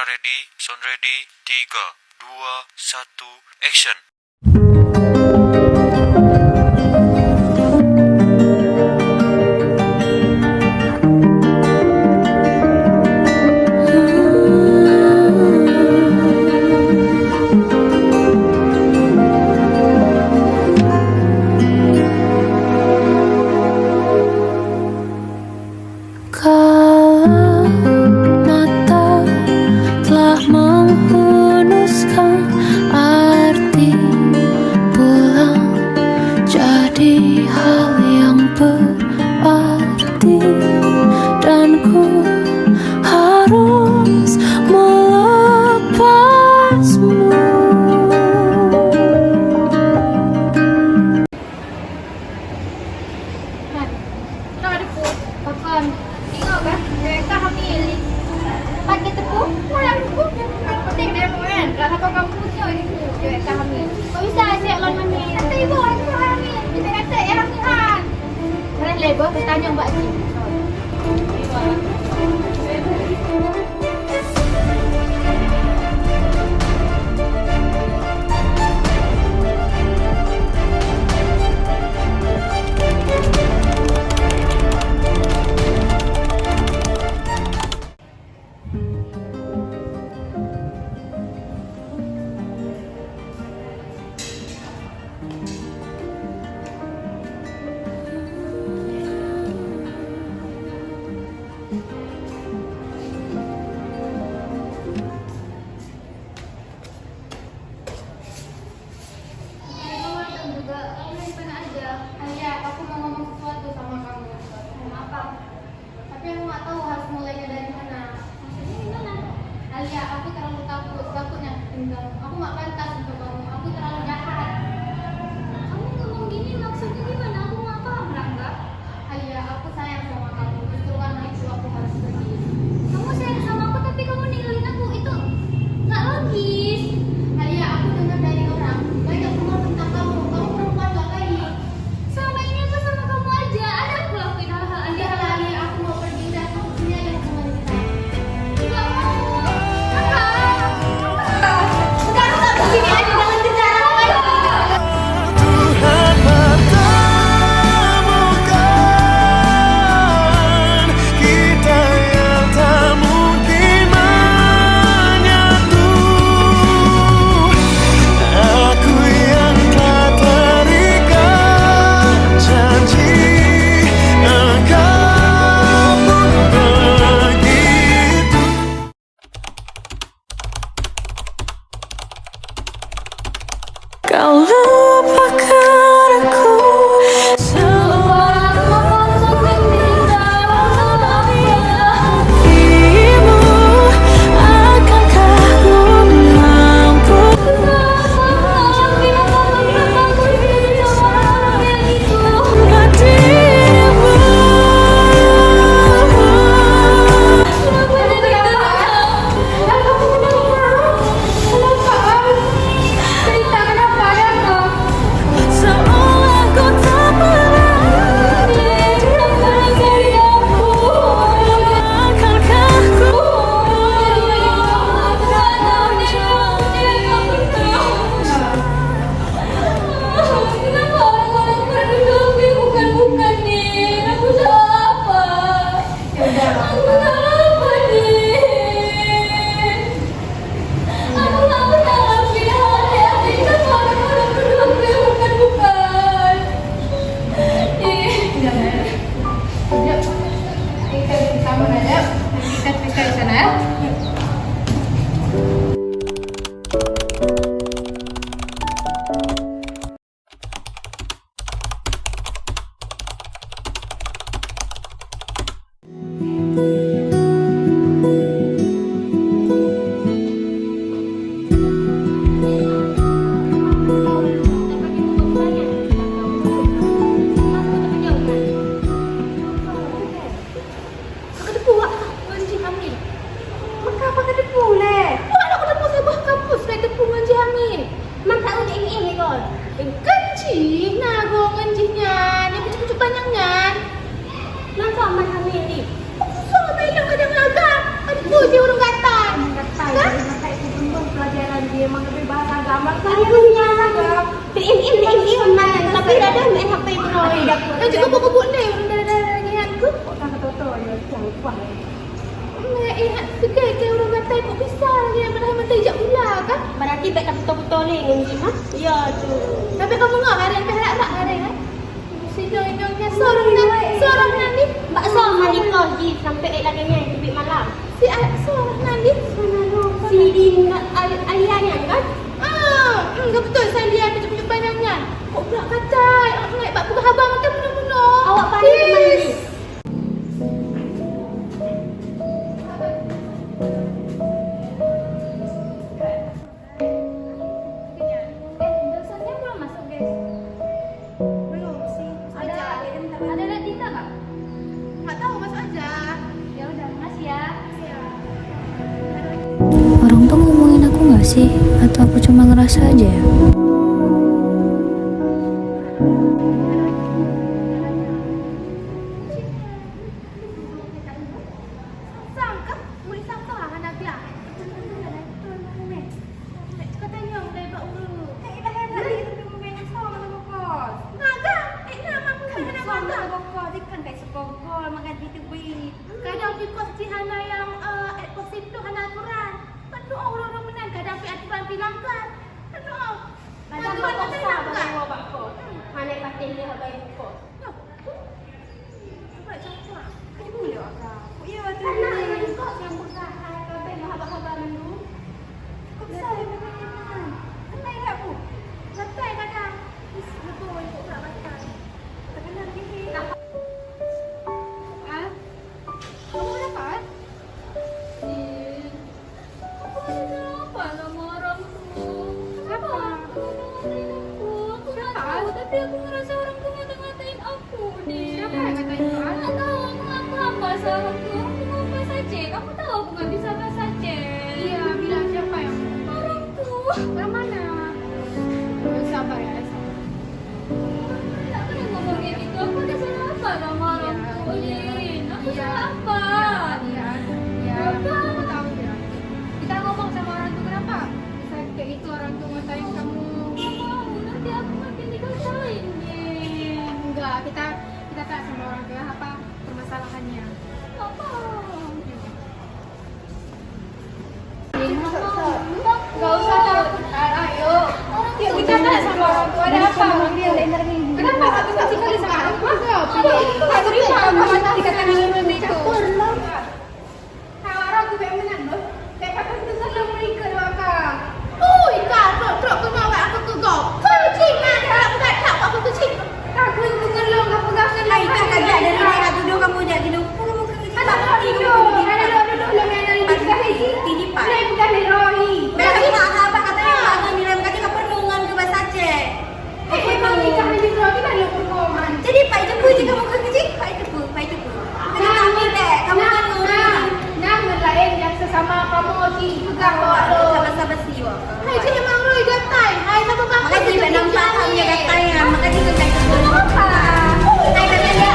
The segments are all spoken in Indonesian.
Kamera ready, sound ready, 3, 2, 1, action. Kala mata telah menghunuskan arti pulang jadi hal yang berarti, dan ku harus melepasmu. Mereka hamil. Pakai tepung, malam tepung. Penting demo kan. Kalau kau punya ini mereka hamil. Kau bisa asyik lon hamil. Kata ibu, aku hamil. Kita kata hamilan. Mana label bertanya Mbak Ji. Aku mau ngomong sesuatu sama kamu. Apa? Tapi aku nggak tahu harus mulainya dari mana. Maksudnya gimana? Alia, aku terlalu takutnya tinggal. Aku nggak pantas untuk kamu. Aku terlalu jahat. Kamu ngomong gini maksudnya gimana? Aku nggak paham, Rangga. Alia, aku sayang sama kamu. Justru karena itu aku harus pergi. Kamu sayang sama aku tapi kamu ninggalin aku, itu nggak logis. Alia, aku dengar dari orang banyak rumah tentang kamu. Kamu perempuan nggak baik. Selama ini aku sama kamu aja. Ada aku lakuin hal-hal aneh. Alia, aku mau pergi dan kamu sini aja sama kita. Nggak mau. Sekarang aku sini aja, jangan bicara lagi. Tuhan pertemukan kita yang tak mungkin menyatu. Aku yang telah terikat janji, engkau pun begitu. Kau lupakan aku sewaktu hatimu. Akankah ku mampu membuat dirimu seolah ku tak pernah dari aku. Akankah ku bukan nih, aku salah apa? Aku salah apa nih? Aku nggak pernah ngelakuin hal yang kita orang-orang berdua bukan. Kita sama aja. Kita periksa di sana ya. Kencing, nah gue ngencingnya, dia kucuk-kucuk banyaknya. Nah, sama hamil nih. Kok susah, bilang ada ngagak. Aduh, dia udah gatal. kan? Makanya itu belum pelajaran dia emang lebih bahasa agama kan. Aduhnya lah. Ini man. Tapi dah dah main HP itu no. Kan juga buku ni. Dah ingat ku. Kok tak tahu ya jangan lupa. Ingat fikir ke orang mata kok bisa dia pada mata hijab pula kan? Berarti baik tak betul-betul ni mungkin ha? Ya tu. Tapi kamu ngak ada yang harap ada kan? Sidang-sidangnya seorang nanti. Mbak So Malika ji sampai lagi ni lebih malam. Si seorang nanti. Si Dina Alianya kan? Enggak betul saya lihat tunjuk-tunjuk pandangan. Kok pula kacai? Aku nak buat buka khabar makan bunuh-bunuh. Awak pandai mandi. Dosanya belum masuk guys. Belum sih. Ada Dina tak? Tak tahu masuk aja. Ya udah, makasih ya. Orang tuh ngomongin aku gak sih? Atau aku cuma ngerasa aja ya? Sangka, boleh sangka lah anak dia. Katanya udah iba ulu. Dah lagi tu main sama sama bokos. Naga, nama aku kan anak naga. Bokos dia kan kayak sekongkol makan di tebi. Kadang ikut si Hana yang positif tu Hana aturan. Penuh orang-orang menang kadang aturan dilanggar. Penuh. Kadang bokok sah bagai bokok. Mana patin dia bagai bokok. Buat cakap. Kau boleh akak. Ya, tu. Karena ini kok yang buka kabel mahabat-habat dulu. Kau bisa dia makan. Kenai tak bu? Lantai kadang. Lepas ikut pula lantai. Tak kenal gini. Kamu dapat? Aku ada kenapa sama orang tu? Kenapa? Aku tak tahu tapi aku ngerasa orang tu ngata-ngatain aku ni. Siapa yang ngatain kau? Tak tahu aku nak faham bahasa orang tu. Orang tu ngomong bahasa Aceh. Kamu tahu aku nggak bisa bahasa Aceh. Iya, bilang siapa yang Orang tu. orang mana? Sabar ya, sabar. Tak pernah ngomong kayak gitu. Aku ada salah apa sama orang tu, Lin? Aku salah apa? Iya, iya. Aku tahu ya. Kita ngomong sama orang tu kenapa? Saya kayak itu orang tu ngatain kamu. Nggak mau. Nanti aku makin dikatain, Lin. Enggak, kita tanya sama orang tu ya, apa permasalahannya. Apa? Enggak usah takut. Ayo. Yuk kita tanya sama orang tu ada apa? Kenapa satu saksi kali sama aku? Aku terima apa tadi kata minum itu. Kalau orang tu kayak mana loh? Kayak kata kita selalu mereka doa kak. Kak, truk ke bawah aku ke kau. Kau cing ada aku tak tahu aku tu cing. Aku itu ngelong aku pegangan lagi. Kita kerja dari mereka duduk kamu jadi duduk. Ada orang duduk. Ada orang duduk dengan yang Titipan. Saya bukan Rohi. Tapi apa katanya orang bilang tadi keperluan ke bahasa Aceh. Emang nikah di Rohi kan ada performan. Jadi Pak Jepu jika kamu kecil, Pak Jepu. Jadi kamu deh, kamu kan Nama lain yang sesama kamu Oci juga bawa lo. sama-sama siwa. Hai cik emang lo gatai. Hai sama kamu. Makasih Mbak nampak kamu ya katanya. Makasih ke kayak gitu. Apa? Saya katanya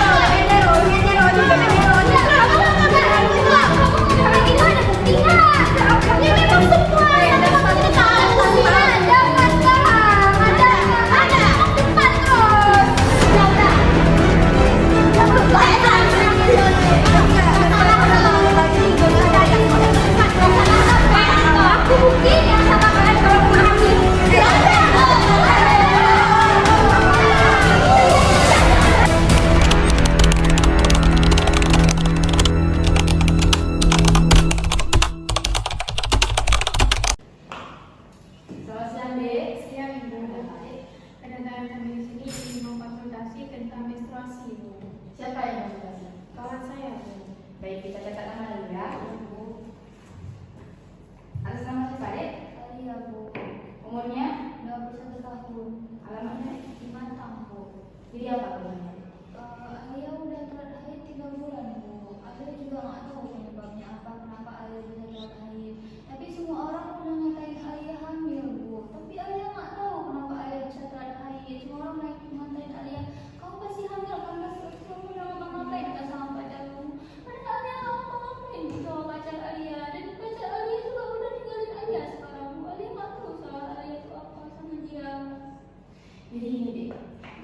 Ini memang semua yang dapat kita lakukan. Jangan sekarang. Ada cepat terus. Aku mungkin yang sama kalian kalau mengambil. Kedatangan kami di sini ingin mengkonsultasi tentang menstruasi, Bu. Siapa yang konsultasi? Kawan saya, Bu. Baik, kita catat nama dulu ya. Atas nama siapa, Dek? Iya, Bu. Umurnya? 21 tahun. Alamatnya? Di Matang, Bu. Jadi apa keluarnya? Ayah udah telat haid 3 bulan, Bu. Ayah juga nggak tahu penyebabnya apa, kenapa ayah bisa telat haid. Tapi semua orang udah ngatain ayah hamil, Bu. Tapi ayah nggak tahu kenapa ayah bisa telat haid. Semua orang ngatain ayah, kamu pasti hamil karena kamu udah ngapa-ngapain kan sama pacarmu. Padahal ayah nggak ngapa-ngapain sama pacar ayah. Dan pacar ayah juga udah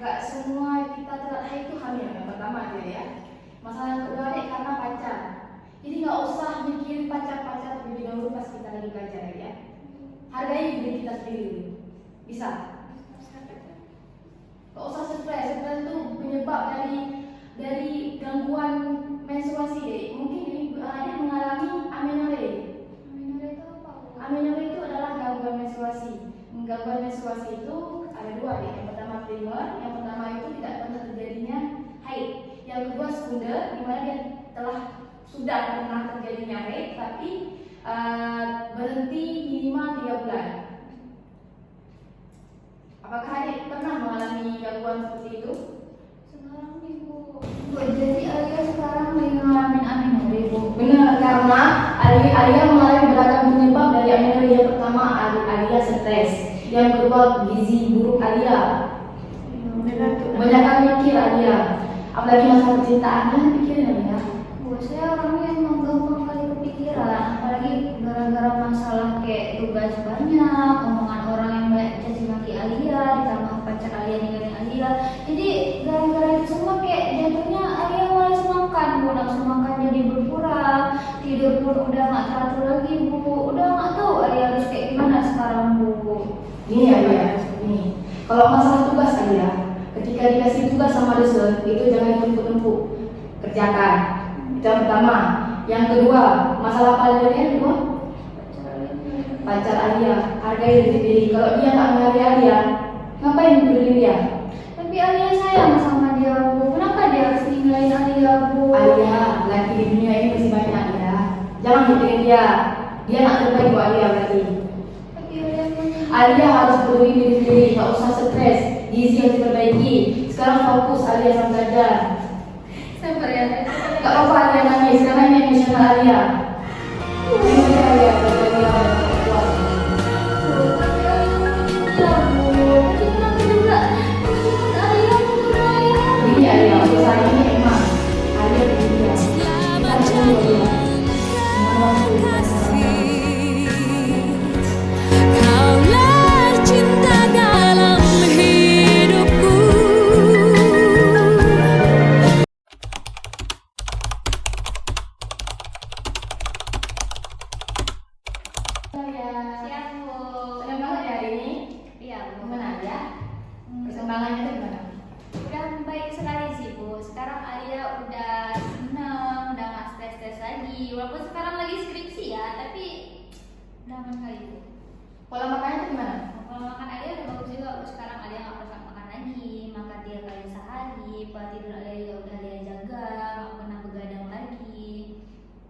Gak semua kita telat haid itu hamil. Yang pertama dia ya. Masalah yang kedua dek karena pacar. Jadi nggak usah mikirin pacar-pacar terlebih dahulu pas kita lagi belajar ya. Hargai diri kita sendiri dulu. Bisa? Gak usah stres. Stres itu penyebab dari gangguan menstruasi dek. Mungkin dia mengalami amenorrhea. Amenorrhea itu apa? Amenorrhea itu adalah gangguan menstruasi. Gangguan menstruasi itu ada dua deh. Yang pertama primer, yang pertama itu tidak pernah terjadinya haid. Yang kedua sekunder, di mana dia sudah pernah terjadinya haid, tapi berhenti minimal 3 bulan. Apakah adik pernah mengalami gangguan seperti itu? Sekarang ibu. Jadi Alia sekarang lagi ngalamin amenorrhea Bu. Benar, karena Alia mengalami beragam penyebab dari amenorrhea. Yang pertama Alia stres, yang kedua gizi buruk Alia, banyak mikir Alia, apalagi masalah percintaan kan pikirin Alia. Bu, saya orangnya emang gampang kali kepikiran, apalagi gara-gara masalah kayak tugas banyak, omongan orang yang banyak caci maki Alia, ditambah pacar Alia ninggalin Alia. Jadi gara-gara itu semua kayak jatuhnya Alia malas makan, Bu. Nafsu makan jadi berkurang, tidur pun udah nggak teratur lagi, Bu. Udah nggak tahu Alia harus kayak gimana sekarang, Bu. Gini Alia, ini kalau masalah tugas Alia, ketika dikasih tugas sama dosen itu jangan tumpuk-tumpuk, kerjakan. Itu yang pertama. Yang kedua, masalah paling yang kedua, pacar Alia, hargai diri sendiri. Kalau dia nggak menghargai Alia, ngapain peduli dia? Tapi Alia sayang sama dia, Bu. Kenapa dia harus ninggalin Alia, Bu? Alia, laki di dunia ini masih banyak ya. Jangan mikirin dia. Dia nak terbaik buat Alia berarti. Tapi Alia punya Alia harus peduli diri sendiri, nggak usah stres. Gizi harus diperbaiki. Sekarang fokus Alia sama belajar. sabar ya. Gak apa-apa Alia nangis, karena ini emosional Alia. Ini Alia belajar dia kuat. Ini Alia, usaha ini emang Alia begini ya. Kita dulu ya. Kaulah cinta dalam hidupku. Siap Bu. Senang banget ya hari ini. Iya Bu. Gimana Alia? Perkembangannya tuh gimana? Udah baik sekali sih Bu. Sekarang Alia udah seneng, udah nggak stres-stres lagi. Walaupun sekarang lagi skripsi ya, tapi udah aman kali Bu. Pola makannya tuh gimana? Kalau makan Alia udah bagus juga Bu. Sekarang Alia nggak pernah makan lagi, makan 3 kali sehari. Pola tidur Alia juga udah Alia jaga, nggak pernah begadang lagi.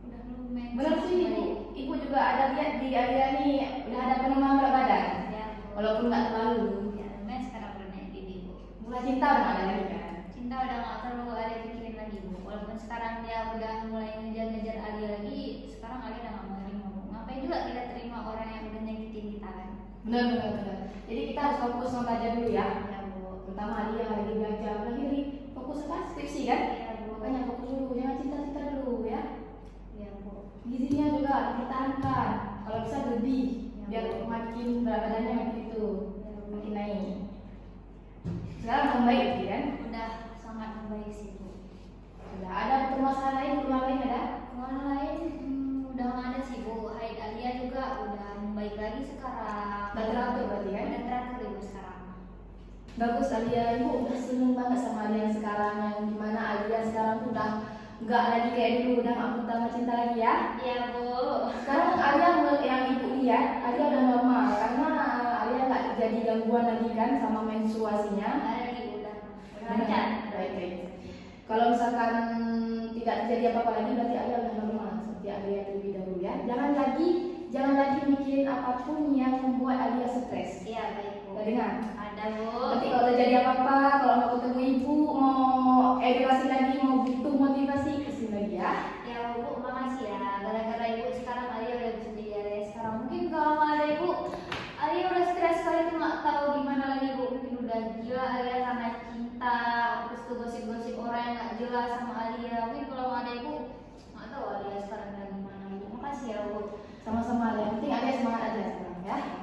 Udah lumayan. Benar sih ibu. Ibu juga ada lihat di Alia nih udah ada penurunan berat badan. Ya Bu. Walaupun nggak terlalu. Ya lumayan sekarang udah naik bibi Bu. Mulai cinta udah ada lagi kan? Cinta udah gak terlalu Alia pikirin lagi Bu. Walaupun sekarang dia udah mulai ngejar-ngejar Alia lagi, sekarang Alia udah gak mau terima Bu. Ngapain juga kita terima orang yang udah nyakitin kita kan? Benar. Jadi kita harus fokus sama belajar dulu ya. Ya Bu. Pertama Alia lagi belajar lagi fokus apa? Skripsi kan? Iya Bu. Makanya fokus dulu, jangan cinta-cinta dulu ya. Iya Bu. Gizinya juga dipertahankan. Kalau bisa lebih Ya, biar Bu. makin berat badannya makin itu Ya, Bu. makin naik. Sekarang membaik gitu kan? Udah sangat membaik sih Bu. Sudah ada permasalahan lain, keluhan lain ada? Orang lain udah gak ada sih Bu. Haid Alia juga udah membaik lagi sekarang. Udah teratur berarti kan? Udah teratur Ibu sekarang. Bagus Alia, ibu udah seneng banget sama Alia yang sekarang, yang dimana Alia sekarang tuh udah nggak lagi kayak dulu, udah nggak pertama cinta lagi ya. Iya Bu. Sekarang Alia yang ibu lihat, Alia udah normal karena Alia nggak terjadi gangguan lagi kan sama menstruasinya. Gak ada lagi udah lancar. Baik. Kalau misalkan tidak terjadi apa-apa lagi, berarti Alia udah normal seperti Alia terlebih dahulu ya. Jangan lagi mikirin apapun yang membuat Alia stres. Iya baik Bu. Udah dengar? Ada Bu. Nanti kalau terjadi apa-apa, kalau mau ketemu ibu, mau edukasi lagi, mau butuh motivasi, kesini lagi ya. Ya Bu, makasih ya. Gara-gara Ibu sekarang Alia udah bisa jadi Alia sekarang. Mungkin kalau nggak ada Ibu, Alia udah stres sekali tuh nggak tahu gimana lagi Bu. Mungkin udah gila Alia karena cinta, terus tuh gosip-gosip orang yang nggak jelas sama Alia. Mungkin kalau nggak ada Ibu, nggak tahu Alia sekarang udah gimana Ibu. Makasih ya Bu. Sama-sama, yang penting ada semangat aja sekarang ya.